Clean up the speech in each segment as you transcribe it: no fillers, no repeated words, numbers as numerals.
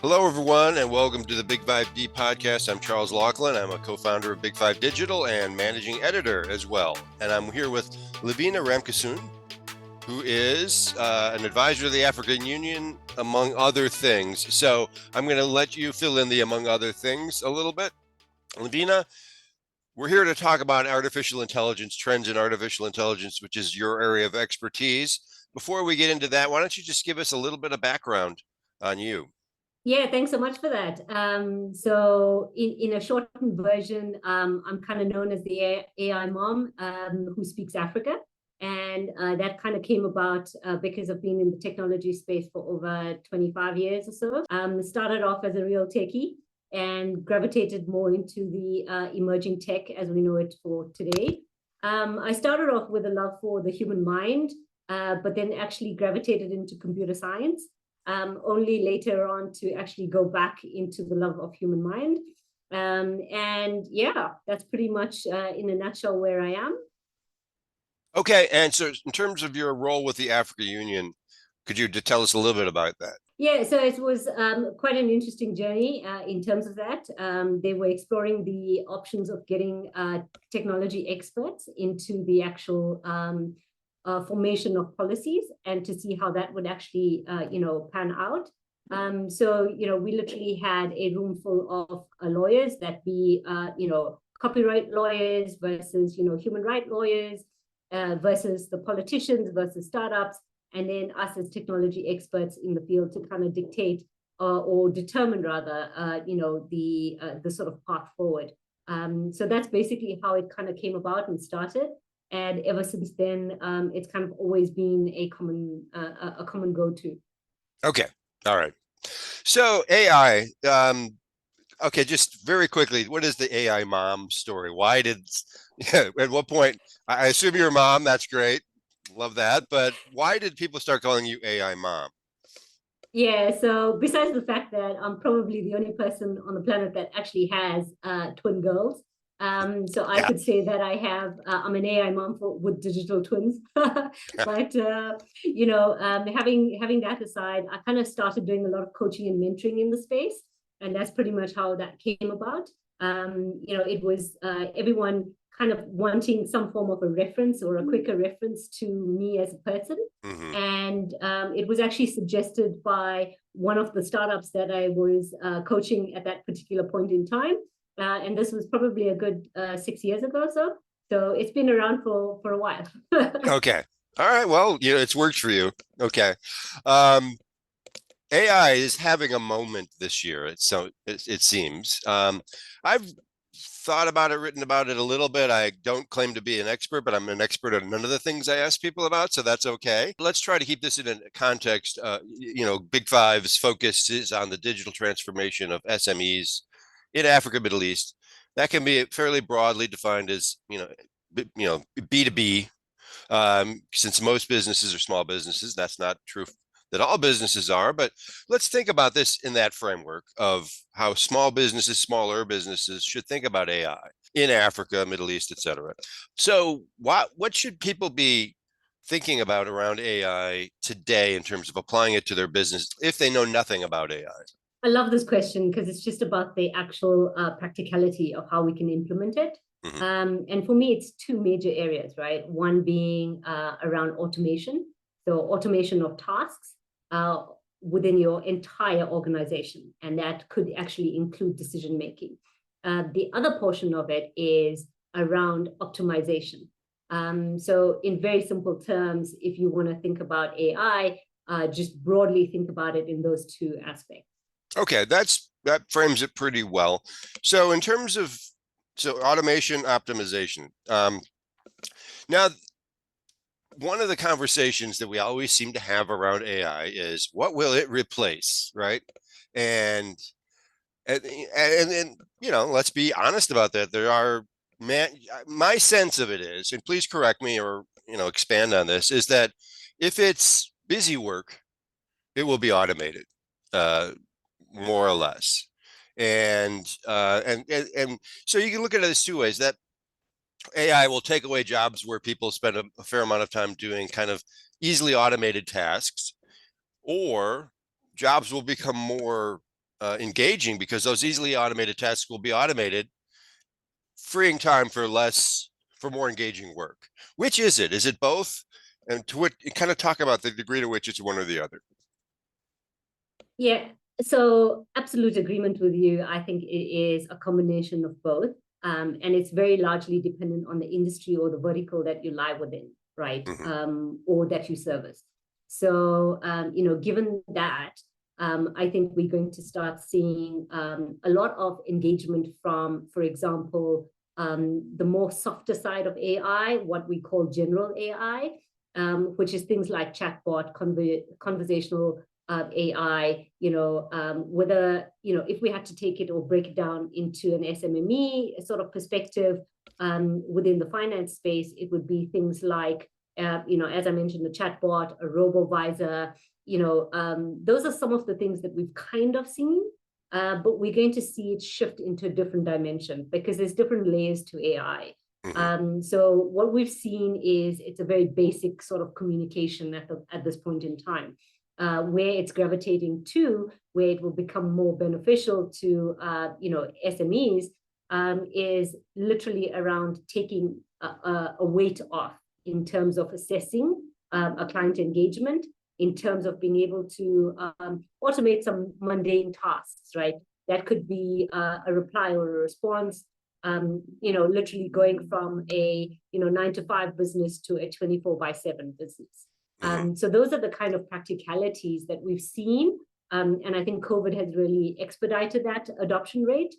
Hello, everyone, and welcome to the Big5D Podcast. I'm Charles Laughlin. I'm a co-founder of Big5 Digital and managing editor as well. And I'm here with Lavina Ramkissoon, who is an advisor to the African Union, among other things. So I'm going to let you fill in the among other things a little bit. Lavina, we're here to talk about artificial intelligence, trends in artificial intelligence, which is your area of expertise. Before we get into that, why don't you just give us a little bit of background on you? Yeah, thanks so much for that. So in a shortened version, I'm kind of known as the aiMom who speaks Africa. And that kind of came about because I've been in the technology space for over 25 years or so. Started off as a real techie and gravitated more into the emerging tech as we know it for today. I started off with a love for the human mind, but then actually gravitated into computer science. Only later on to actually go back into the love of human mind. And yeah, that's pretty much in a nutshell where I am. Okay, and so in terms of your role with the African Union, could you tell us a little bit about that? Yeah, so it was quite an interesting journey in terms of that. They were exploring the options of getting technology experts into the actual formation of policies and to see how that would actually, pan out. So, we literally had a room full of lawyers that be, copyright lawyers versus, human rights lawyers versus the politicians versus startups, and then us as technology experts in the field to kind of dictate or determine rather, the sort of path forward. So that's basically how it kind of came about and started. And ever since then, it's kind of always been a common go-to. Okay, all right. So AI, okay, just very quickly, what is the AI mom story? Why did, yeah, at what point, I assume you're a mom, that's great, love that, but why did people start calling you AI mom? Yeah, so besides the fact that I'm probably the only person on the planet that actually has twin girls, so I Yeah. could say that I'm an AI mom with digital twins. But having that aside, I kind of started doing a lot of coaching and mentoring in the space, and that's pretty much how that came about. It was everyone kind of wanting some form of a reference or a quicker reference to me as a person. Mm-hmm. And it was actually suggested by one of the startups that I was coaching at that particular point in time. And this was probably a good 6 years ago or so. So it's been around for a while. Okay. All right. Well, it's worked for you. Okay. Um, AI is having a moment this year. It seems. I've thought about it, written about it a little bit. I don't claim to be an expert, but I'm an expert on none of the things I ask people about, so that's okay. Let's try to keep this in a context. Big Five's focus is on the digital transformation of SMEs in Africa, Middle East. That can be fairly broadly defined as B2B. Since most businesses are small businesses, that's not true that all businesses are, but let's think about this in that framework of how small businesses, smaller businesses should think about AI in Africa, Middle East, et cetera. So what should people be thinking about around AI today in terms of applying it to their business if they know nothing about AI? I love this question because it's just about the actual practicality of how we can implement it. Mm-hmm. And for me, it's two major areas, right? One being around automation, so automation of tasks uh, within your entire organization, and that could actually include decision making. The other portion of it is around optimization. So, in very simple terms, if you want to think about AI, just broadly think about it in those two aspects. Okay, that frames it pretty well. So in terms of automation optimization, now one of the conversations that we always seem to have around AI is what will it replace, right? And let's be honest about that. There are my sense of it is, and please correct me or expand on this, is that if it's busy work, it will be automated, more or less. And so you can look at it as two ways. That AI will take away jobs where people spend a fair amount of time doing kind of easily automated tasks, or jobs will become more engaging because those easily automated tasks will be automated, freeing time for more engaging work. Which is it? Is it both? And to what, kind of talk about the degree to which it's one or the other. Yeah, so absolute agreement with you. I think it is a combination of both. And it's very largely dependent on the industry or the vertical that you lie within, right? Mm-hmm. Or that you service. So, given that, I think we're going to start seeing a lot of engagement from, for example, the more softer side of AI, what we call general AI, which is things like chatbot, conversational AI, whether, if we had to take it or break it down into an SMME sort of perspective within the finance space, it would be things like, as I mentioned, the chatbot, a robo-visor, those are some of the things that we've kind of seen, but we're going to see it shift into a different dimension because there's different layers to AI. Mm-hmm. So what we've seen is it's a very basic sort of communication at this point in time. Where it's gravitating to, where it will become more beneficial to, SMEs, is literally around taking a weight off in terms of assessing a client engagement, in terms of being able to automate some mundane tasks, right? That could be a reply or a response, literally going from a 9 to 5 business to a 24/7 business. So those are the kind of practicalities that we've seen. And I think COVID has really expedited that adoption rate.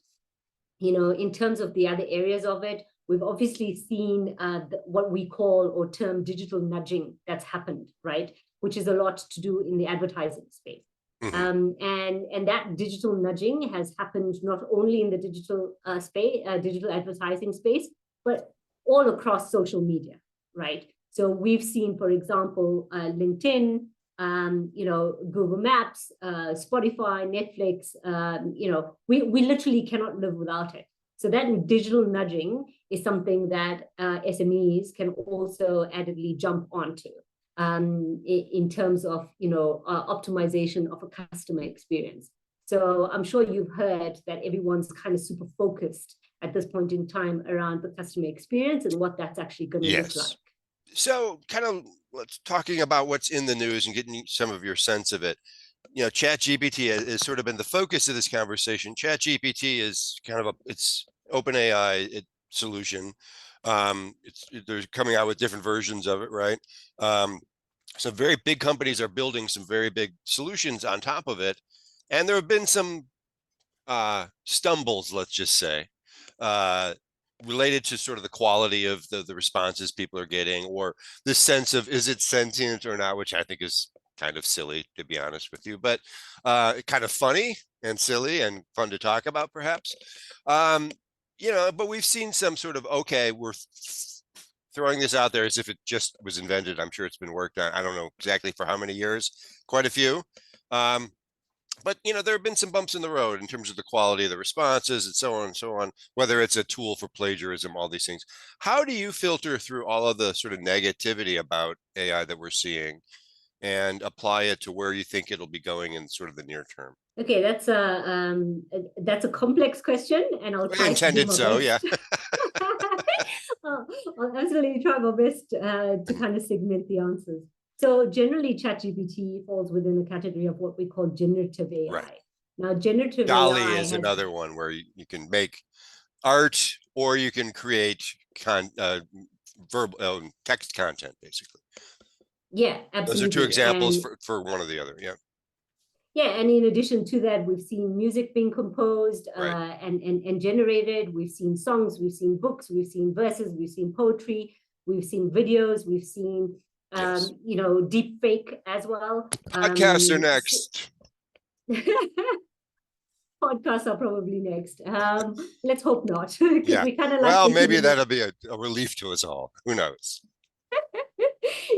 In terms of the other areas of it, we've obviously seen what we call or term digital nudging that's happened, right? Which is a lot to do in the advertising space. And that digital nudging has happened not only in the digital space, digital advertising space, but all across social media, right? So we've seen, for example, LinkedIn, Google Maps, Spotify, Netflix, we literally cannot live without it. So that digital nudging is something that SMEs can also addedly jump onto in terms of, optimization of a customer experience. So I'm sure you've heard that everyone's kind of super focused at this point in time around the customer experience and what that's actually going to look like. So kind of let's talking about what's in the news and getting some of your sense of it. ChatGPT has sort of been the focus of this conversation. ChatGPT is kind of it's OpenAI solution. They're coming out with different versions of it, right? Some very big companies are building some very big solutions on top of it. And there have been some stumbles, let's just say, related to sort of the quality of the responses people are getting, or the sense of, is it sentient or not, which I think is kind of silly, to be honest with you, but kind of funny and silly and fun to talk about, perhaps. But we've seen some sort of, okay, we're throwing this out there as if it just was invented. I'm sure it's been worked on. I don't know exactly for how many years, quite a few. But there have been some bumps in the road in terms of the quality of the responses and so on, whether it's a tool for plagiarism, all these things. How do you filter through all of the sort of negativity about AI that we're seeing and apply it to where you think it'll be going in sort of the near term? Okay, that's a complex question, and I'll try to do my best. Yeah. I'll absolutely try my best to kind of segment the answers. So generally, ChatGPT falls within the category of what we call generative AI. Right. Now, generative DALL-E AI is another one where you can make art or you can create verbal text content, basically. Yeah, absolutely. Those are two examples for one or the other. Yeah. Yeah, and in addition to that, we've seen music being composed and generated. We've seen songs, we've seen books, we've seen verses, we've seen poetry, we've seen videos, we've seen deep fake as well. Podcasts are next. Podcasts are probably next. Let's hope not. Yeah. We kind of well, maybe that'll be a relief to us all. Who knows?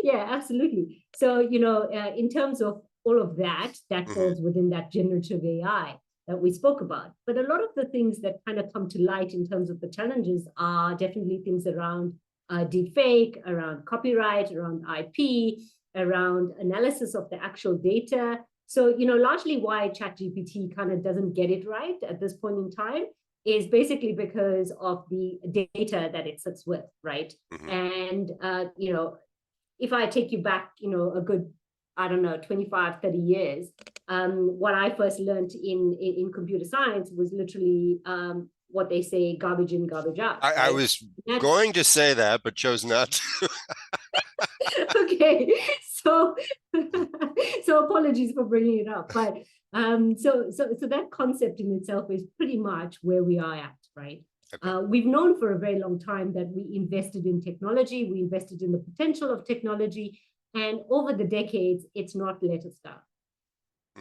Yeah, absolutely. So, in terms of all of that falls within that generative AI that we spoke about. But a lot of the things that kind of come to light in terms of the challenges are definitely things around deepfake, around copyright, around IP, around analysis of the actual data. So, largely why ChatGPT kind of doesn't get it right at this point in time is basically because of the data that it sits with, right? And, if I take you back, a good, I don't know, 25, 30 years, what I first learned in computer science was literally what they say, garbage in, garbage out. I was going to say that, but chose not to. Okay, so apologies for bringing it up, but so that concept in itself is pretty much where we are at, right? Okay. We've known for a very long time that we invested in technology, we invested in the potential of technology, and over the decades, it's not let us down.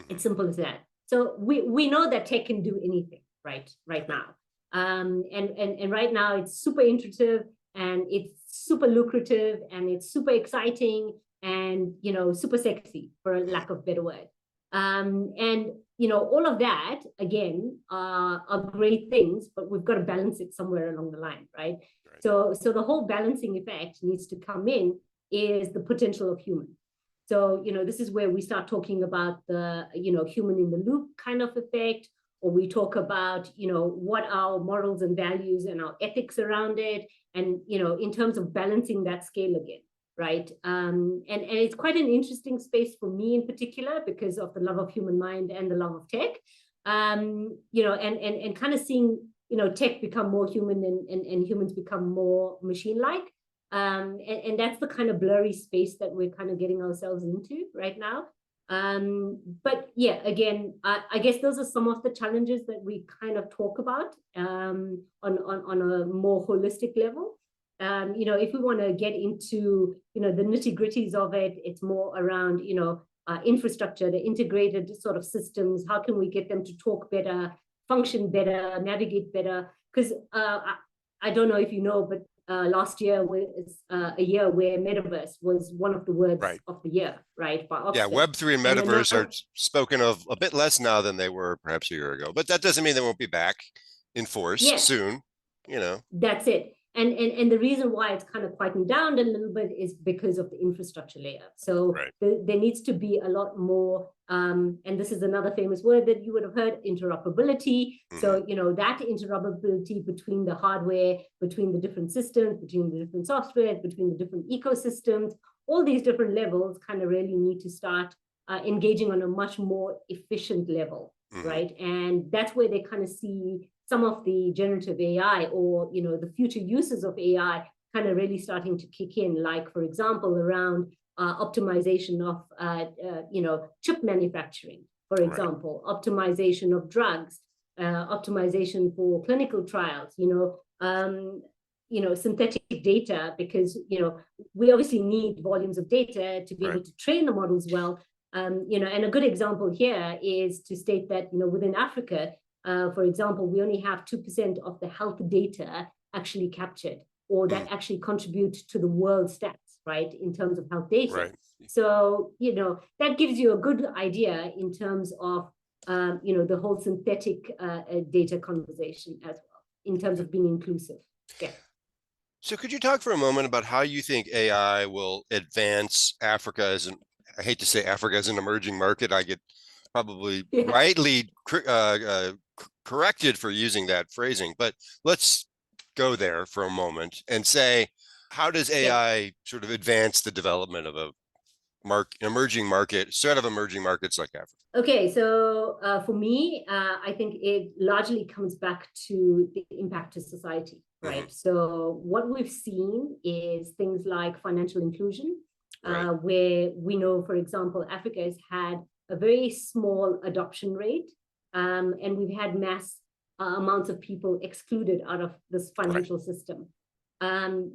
It's simple as that. So we know that tech can do anything, right now. And right now it's super intuitive and it's super lucrative and it's super exciting and, super sexy, for a lack of a better word. And, all of that, again, are great things, but we've got to balance it somewhere along the line, right? So the whole balancing effect needs to come in is the potential of human. So, this is where we start talking about the, human in the loop kind of effect, or we talk about, what our morals and values and our ethics around it, and, in terms of balancing that scale again, right? And it's quite an interesting space for me in particular because of the love of human mind and the love of tech, and kind of seeing, tech become more human and humans become more machine-like. And that's the kind of blurry space that we're kind of getting ourselves into right now. But yeah, again, I guess those are some of the challenges that we kind of talk about on a more holistic level. If we want to get into, the nitty-gritties of it, it's more around, infrastructure, the integrated sort of systems. How can we get them to talk better, function better, navigate better? Because I don't know if you know, but last year was a year where metaverse was one of the words of the year, right? By Oxford. Yeah, Web3 and metaverse are spoken of a bit less now than they were perhaps a year ago, but that doesn't mean they won't be back in force soon, That's it. And the reason why it's kind of quietened down a little bit is because of the infrastructure layer. So there needs to be a lot more, and this is another famous word that you would have heard, interoperability. So, that interoperability between the hardware, between the different systems, between the different softwares, between the different ecosystems, all these different levels kind of really need to start engaging on a much more efficient level, right? And that's where they kind of see some of the generative AI or, the future uses of AI kind of really starting to kick in, like, for example, around optimization of, chip manufacturing, for example, optimization of drugs, optimization for clinical trials, synthetic data, because, we obviously need volumes of data to be able to train the models well. And a good example here is to state that, within Africa, for example, we only have 2% of the health data actually captured, or that actually contribute to the world stats, right, in terms of health data. So, that gives you a good idea in terms of, the whole synthetic data conversation as well, in terms of being inclusive. Yeah. So could you talk for a moment about how you think AI will advance Africa as I hate to say Africa as an emerging market. I get probably rightly corrected for using that phrasing, but let's go there for a moment and say, how does AI sort of advance the development of a emerging market, set of emerging markets like Africa? Okay, so for me, I think it largely comes back to the impact to society, right? So what we've seen is things like financial inclusion, where we know, for example, Africa has had a very small adoption rate, and we've had mass amounts of people excluded out of this financial system. And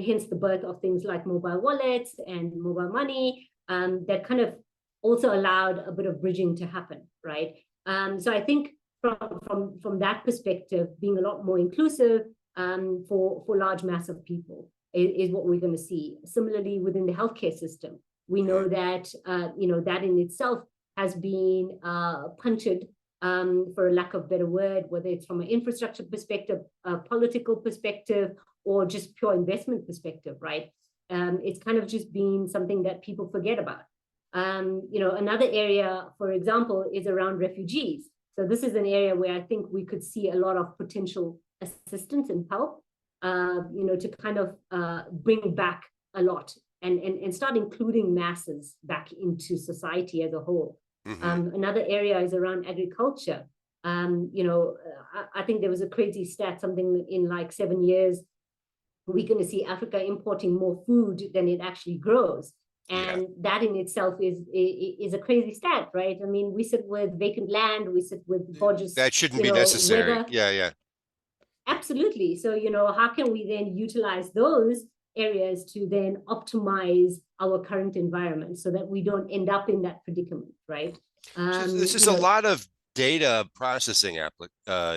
hence the birth of things like mobile wallets and mobile money, that kind of also allowed a bit of bridging to happen, right? So I think from that perspective, being a lot more inclusive for large mass of people is what we're going to see. Similarly, within the healthcare system, we know that that in itself has been punctured, for a lack of a better word, whether it's from an infrastructure perspective, a political perspective, or just pure investment perspective, right? It's kind of just been something that people forget about. Another area, for example, is around refugees. So this is an area where I think we could see a lot of potential assistance and help, to kind of bring back a lot and start including masses back into society as a whole. Another area is around agriculture. I think there was a crazy stat, something in like 7 years, we're going to see Africa importing more food than it actually grows. And that in itself is a crazy stat, right? I mean, we sit with vacant land, we sit with gorgeous. That shouldn't be necessary. Weather. Yeah. Absolutely. So, how can we then utilize those areas to then optimize our current environment so that we don't end up in that predicament, right? This is a lot of data processing,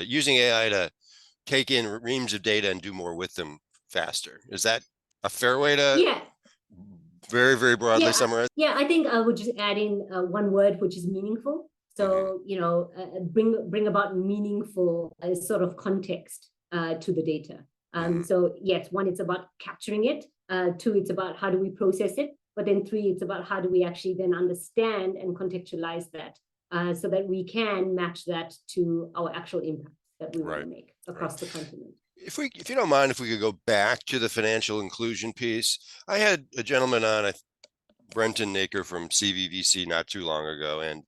using AI to take in reams of data and do more with them faster. Is that a fair way to very, very broadly summarize? Yeah, I think I would just add in one word, which is meaningful. So, bring about meaningful sort of context to the data. So yes, one, it's about capturing it. Two, it's about how do we process it. But then three, it's about how do we actually then understand and contextualize that so that we can match that to our actual impact that we want to make across the continent. If you don't mind, if we could go back to the financial inclusion piece. I had a gentleman on, Brenton Naker from CVVC not too long ago, and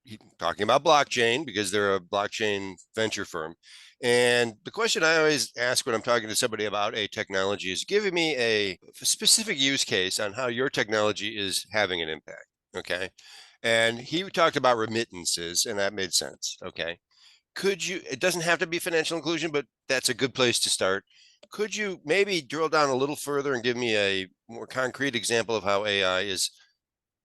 he talking about blockchain because they're a blockchain venture firm. And the question I always ask when I'm talking to somebody about a technology is giving me a specific use case on how your technology is having an impact. Okay. And he talked about remittances, and that made sense. Okay. It doesn't have to be financial inclusion, but that's a good place to start. Could you maybe drill down a little further and give me a more concrete example of how AI is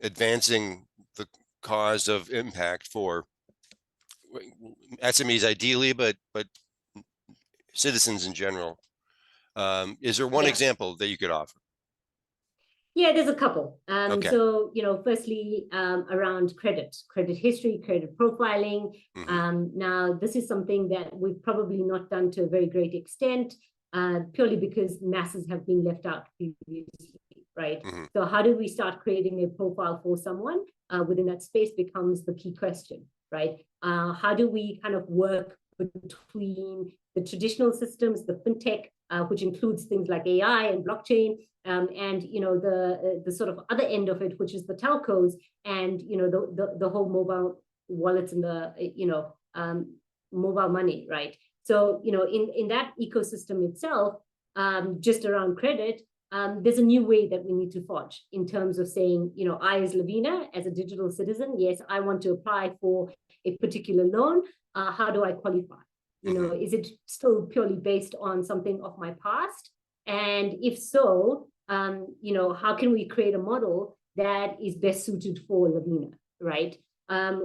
advancing the cause of impact for SMEs ideally, but citizens in general? Is there one example that you could offer? Yeah, there's a couple. So, firstly, around credit history, credit profiling. Now, this is something that we've probably not done to a very great extent, purely because masses have been left out previously, right? So how do we start creating a profile for someone within that space becomes the key question, right? How do we kind of work between the traditional systems, the fintech, which includes things like AI and blockchain, and the sort of other end of it, which is the telcos and the whole mobile wallets and the mobile money, right? So in that ecosystem itself, just around credit, there's a new way that we need to forge in terms of saying, I as Lavina, as a digital citizen, yes, I want to apply for a particular loan. How do I qualify? Is it still purely based on something of my past? And if so, how can we create a model that is best suited for Lavina, right?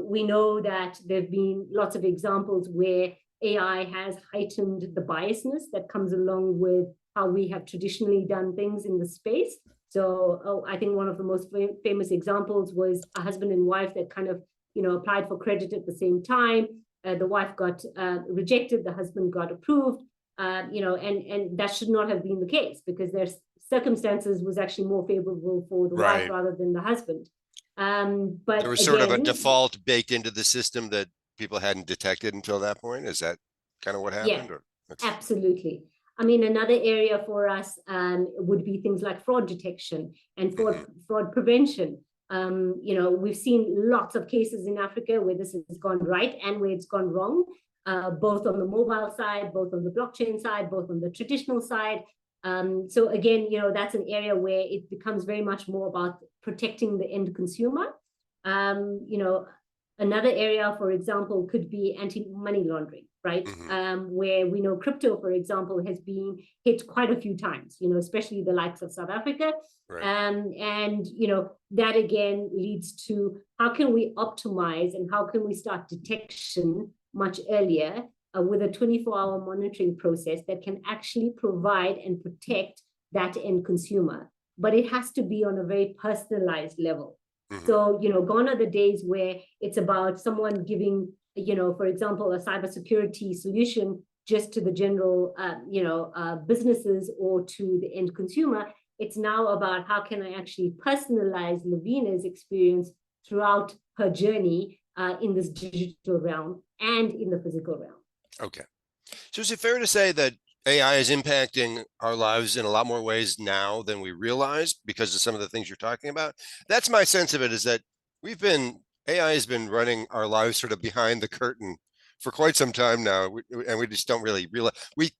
We know that there have been lots of examples where AI has heightened the biasness that comes along with how we have traditionally done things in the space. So I think one of the most famous examples was a husband and wife that kind of, applied for credit at the same time. The wife got rejected, the husband got approved, and that should not have been the case because their circumstances was actually more favorable for the wife rather than the husband. But there was sort of a default baked into the system that people hadn't detected until that point. Is that kind of what happened? Yeah, absolutely. I mean, another area for us would be things like fraud detection and fraud prevention. We've seen lots of cases in Africa where this has gone right and where it's gone wrong, both on the mobile side, both on the blockchain side, both on the traditional side. So again, that's an area where it becomes very much more about protecting the end consumer. Another area, for example, could be anti-money laundering, right? Where we know crypto, for example, has been hit quite a few times, especially the likes of South Africa. And that again leads to how can we optimize and how can we start detection much earlier with a 24-hour monitoring process that can actually provide and protect that end consumer. But it has to be on a very personalized level. So, gone are the days where it's about someone giving, for example, a cybersecurity solution just to the general, businesses or to the end consumer. It's now about how can I actually personalize Lavina's experience throughout her journey in this digital realm and in the physical realm. Okay. So is it fair to say that AI is impacting our lives in a lot more ways now than we realize because of some of the things you're talking about? That's my sense of it, is that AI has been running our lives sort of behind the curtain for quite some time now. And we just don't really realize. We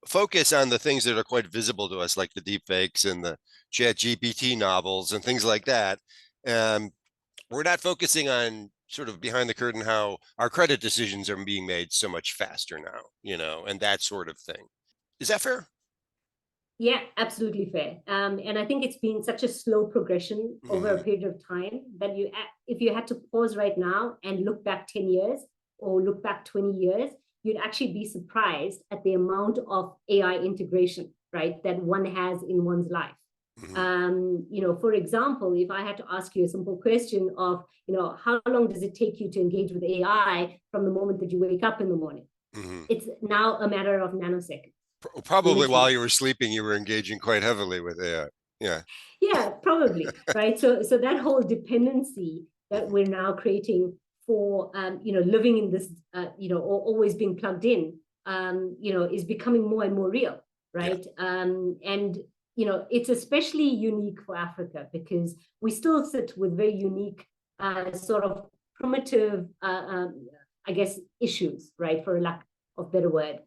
focus on the things that are quite visible to us, like the deep fakes and the chat GPT novels and things like that. We're not focusing on sort of behind the curtain how our credit decisions are being made so much faster now, and that sort of thing. Is that fair? Yeah, absolutely fair. And I think it's been such a slow progression over a period of time that if you had to pause right now and look back 10 years or look back 20 years, you'd actually be surprised at the amount of AI integration, right, that one has in one's life. For example, if I had to ask you a simple question of, how long does it take you to engage with AI from the moment that you wake up in the morning? It's now a matter of nanoseconds. Probably literally. While you were sleeping, you were engaging quite heavily with AI. Yeah. Yeah, probably. Right. So that whole dependency that we're now creating for, living in this, or always being plugged in, is becoming more and more real. Right. Yeah. And it's especially unique for Africa because we still sit with very unique, sort of primitive, I guess, issues, right, for a lack of better word.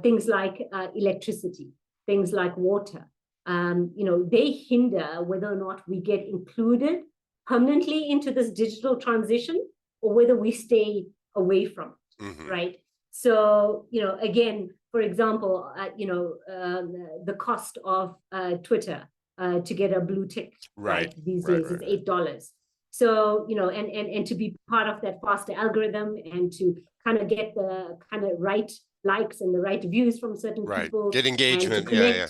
Things like electricity, things like water. They hinder whether or not we get included permanently into this digital transition or whether we stay away from it, right? So, again, for example, the cost of Twitter to get a blue tick, right? These days is $8. So, and to be part of that faster algorithm and to kind of get the kind of right likes and the right views from certain people. Get engagement. Yeah.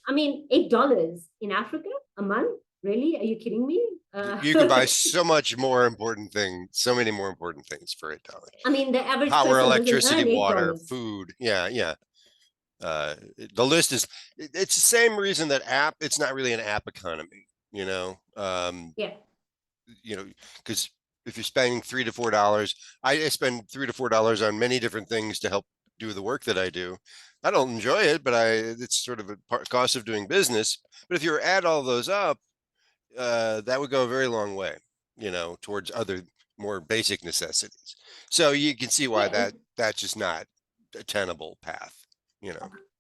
I mean, $8 in Africa a month? Really? Are you kidding me? You can buy so many more important things for $8. I mean, the average power, person electricity, doesn't earn water, $8. food. Yeah. The list it's the same reason that it's not really an app economy, Yeah. Because if you're spending $3 to $4, I spend $3 to $4 on many different things to help do the work that I do. I don't enjoy it, but it's sort of a cost of doing business. But if you were to add all those up, that would go a very long way, towards other more basic necessities. So you can see why that's just not a tenable path,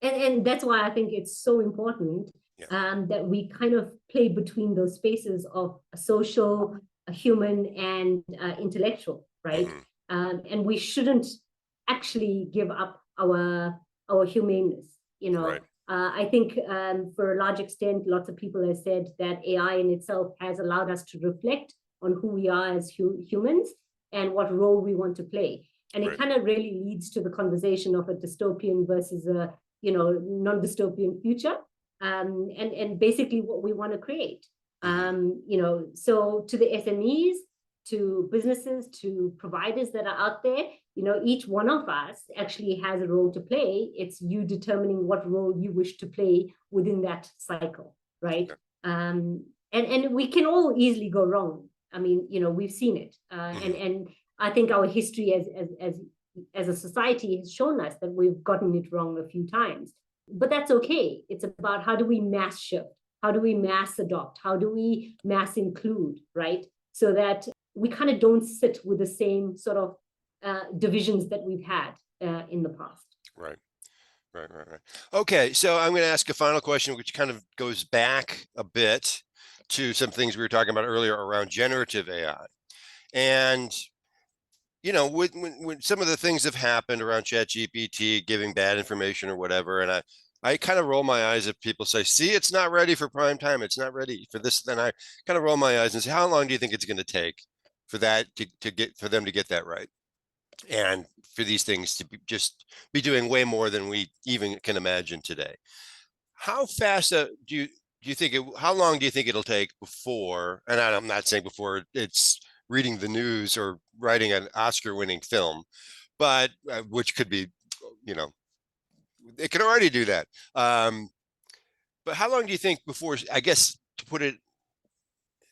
And that's why I think it's so important that we kind of play between those spaces of a social, a human, and intellectual, right? And we shouldn't actually give up our humaneness, Right. I think for a large extent, lots of people have said that AI in itself has allowed us to reflect on who we are as humans and what role we want to play. And it kind of really leads to the conversation of a dystopian versus a, non-dystopian future. And basically what we want to create. So to the SMEs, to businesses, to providers that are out there, each one of us actually has a role to play. It's you determining what role you wish to play within that cycle, right? And we can all easily go wrong. I mean, we've seen it, and I think our history as a society has shown us that we've gotten it wrong a few times. But that's okay. It's about how do we mass shift? How do we mass adopt? How do we mass include, right? So that we kind of don't sit with the same sort of divisions that we've had in the past. Right. Okay, so I'm going to ask a final question, which kind of goes back a bit to some things we were talking about earlier around generative AI. And, when some of the things have happened around ChatGPT giving bad information or whatever, and I kind of roll my eyes if people say, see, it's not ready for prime time. It's not ready for this. Then I kind of roll my eyes and say, how long do you think it's going to take for that for them to get that right? And for these things to be doing way more than we even can imagine today. How fast do you think how long do you think it'll take before, and I'm not saying before it's reading the news or writing an Oscar-winning film, but which could be, it can already do that. But how long do you think before, I guess, to put it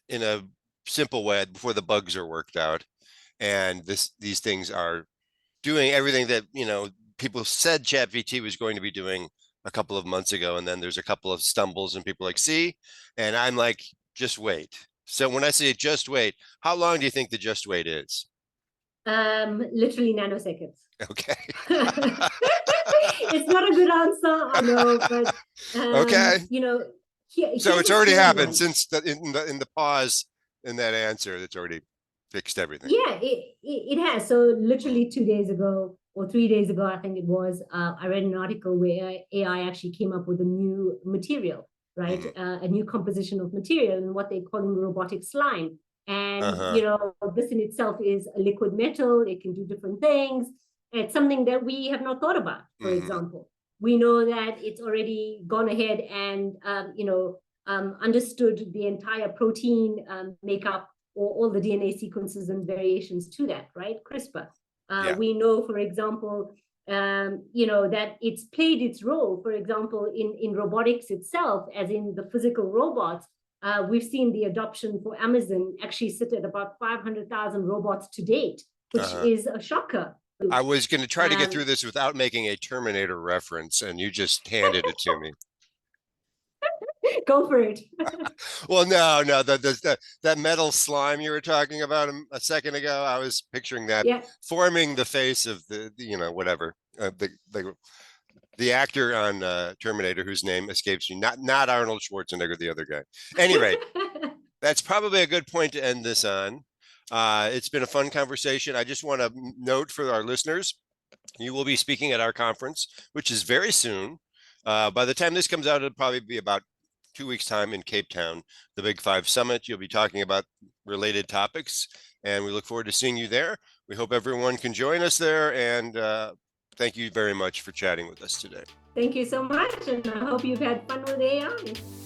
in a simple way, before the bugs are worked out and these things are doing everything that, people said ChatGPT was going to be doing a couple of months ago, and then there's a couple of stumbles and people are like, see, and I'm like, just wait. So when I say just wait, how long do you think the just wait is? Literally nanoseconds. Okay. It's not a good answer, I know, but Okay. So it's already happened since in the pause in that answer. It's already fixed everything. Yeah, it has. So literally 2 days ago or 3 days ago, I think it was, I read an article where AI actually came up with a new material, right? A new composition of material, and what they call in robotic slime. And, this in itself is a liquid metal. It can do different things. It's something that we have not thought about, for example. We know that it's already gone ahead and, understood the entire protein makeup, or all the DNA sequences and variations to that, right? CRISPR. We know, for example, that it's played its role, for example, in robotics itself, as in the physical robots. We've seen the adoption for Amazon actually sit at about 500,000 robots to date, which is a shocker. I was going to try to get through this without making a Terminator reference, and you just handed it to me. Go for it. Well, no, that metal slime you were talking about a second ago, I was picturing that forming the face of the whatever, the actor on Terminator, whose name escapes me, not Arnold Schwarzenegger, the other guy. Anyway, that's probably a good point to end this on. It's been a fun conversation. I just want to note for our listeners, you will be speaking at our conference, which is very soon. By the time this comes out, it'll probably be about 2 weeks' time in Cape Town, the BigFive Summit. You'll be talking about related topics, and we look forward to seeing you there. We hope everyone can join us there, and thank you very much for chatting with us today. Thank you so much, and I hope you've had fun with AI.